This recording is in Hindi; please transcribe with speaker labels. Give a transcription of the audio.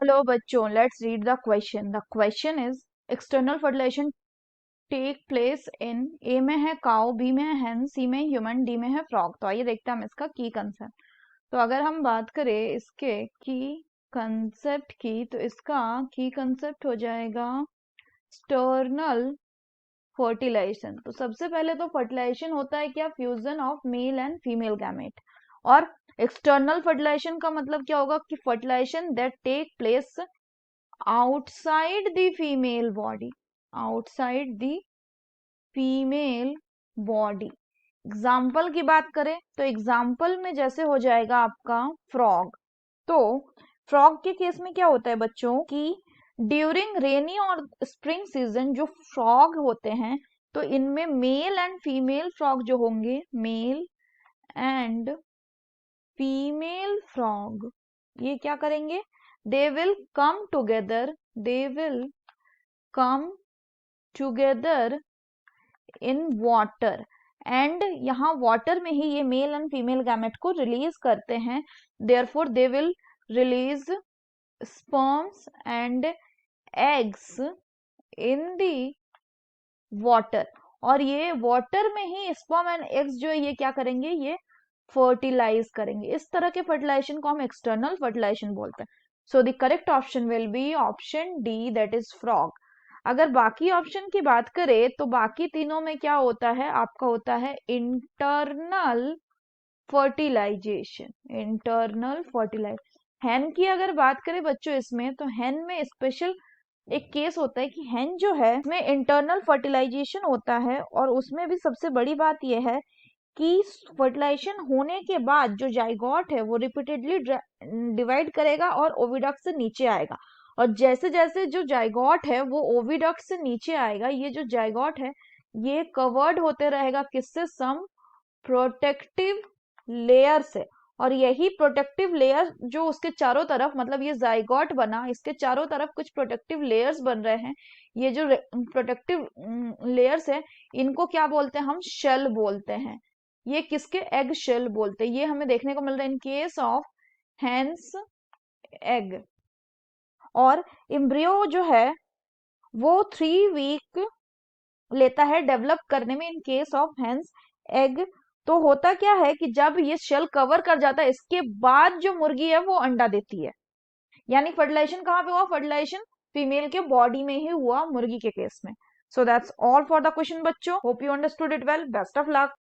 Speaker 1: हेलो बच्चों, let's read the question. The question is external fertilization take place in a में है काउ, बी में है hen, सी में ह्यूमन, डी में है फ्रॉग। तो आइए देखते हैं हम इसका की कंसेप्ट। तो अगर हम बात करें इसके की कंसेप्ट की, तो इसका की कंसेप्ट हो जाएगा एक्सटर्नल फर्टिलाइजेशन। तो सबसे पहले तो फर्टिलाइजेशन होता है क्या, fusion of male and female gamete. और एक्सटर्नल फर्टिलाइजेशन का मतलब क्या होगा कि fertilisation that take place outside the female body, outside the female body. Example की बात करें तो एग्जाम्पल में जैसे हो जाएगा आपका फ्रॉग। तो फ्रॉग के केस में क्या होता है बच्चों कि ड्यूरिंग रेनी और स्प्रिंग सीजन जो फ्रॉग होते हैं, तो इनमें मेल एंड फीमेल फ्रॉग जो होंगे, मेल एंड फीमेल फ्रॉग, ये क्या करेंगे, they will come together, they will come together in water. And यहाँ वाटर में ही ये मेल एंड फीमेल गैमेट को रिलीज करते हैं। Therefore they will release sperms and eggs in the water. और ये वाटर में ही स्पर्म एंड एग्स जो है ये क्या करेंगे, ये फर्टिलाइज करेंगे। इस तरह के फर्टिलाइजेशन को हम एक्सटर्नल फर्टिलाइजेशन बोलते हैं। So the correct option will be option D, that is frog. अगर बाकी ऑप्शन की बात करें तो बाकी तीनों में क्या होता है, आपका होता है इंटरनल फर्टिलाइजेशन, इंटरनल फर्टिलाइजेशन। हैन की अगर बात करें बच्चों इसमें, तो हैन में स्पेशल एक केस होता है कि हैन जो है उसमें इंटरनल फर्टिलाइजेशन होता है। और उसमें भी सबसे बड़ी बात यह है कि फर्टिलाइजेशन होने के बाद जो जाइगोट है वो रिपीटेडली डिवाइड करेगा और ओविडक्ट से नीचे आएगा। और जैसे जैसे जो जाइगोट है वो ओविडक्ट से नीचे आएगा, ये जो जाइगोट है ये कवर्ड होते रहेगा किससे, सम प्रोटेक्टिव लेयर से। और यही प्रोटेक्टिव लेयर जो उसके चारों तरफ, मतलब ये जाइगोट बना, इसके चारों तरफ कुछ प्रोटेक्टिव लेयर्स बन रहे हैं। ये जो प्रोटेक्टिव लेयर्स है इनको क्या बोलते हैं, हम शेल बोलते हैं। ये किसके, एग शेल बोलते हैं। ये हमें देखने को मिल रहा है in case of hence egg. और एम्ब्रियो जो है वो 3 वीक लेता है डेवलप करने में in case of hence egg. तो होता क्या है कि जब ये शेल कवर कर जाता है इसके बाद जो मुर्गी है वो अंडा देती है। यानी फर्टिलाइजेशन कहाँ पे हुआ, फर्टिलाइजेशन फीमेल के बॉडी में ही हुआ मुर्गी के केस में। So that's all for the question बच्चों। Hope you understood it well. Best of luck.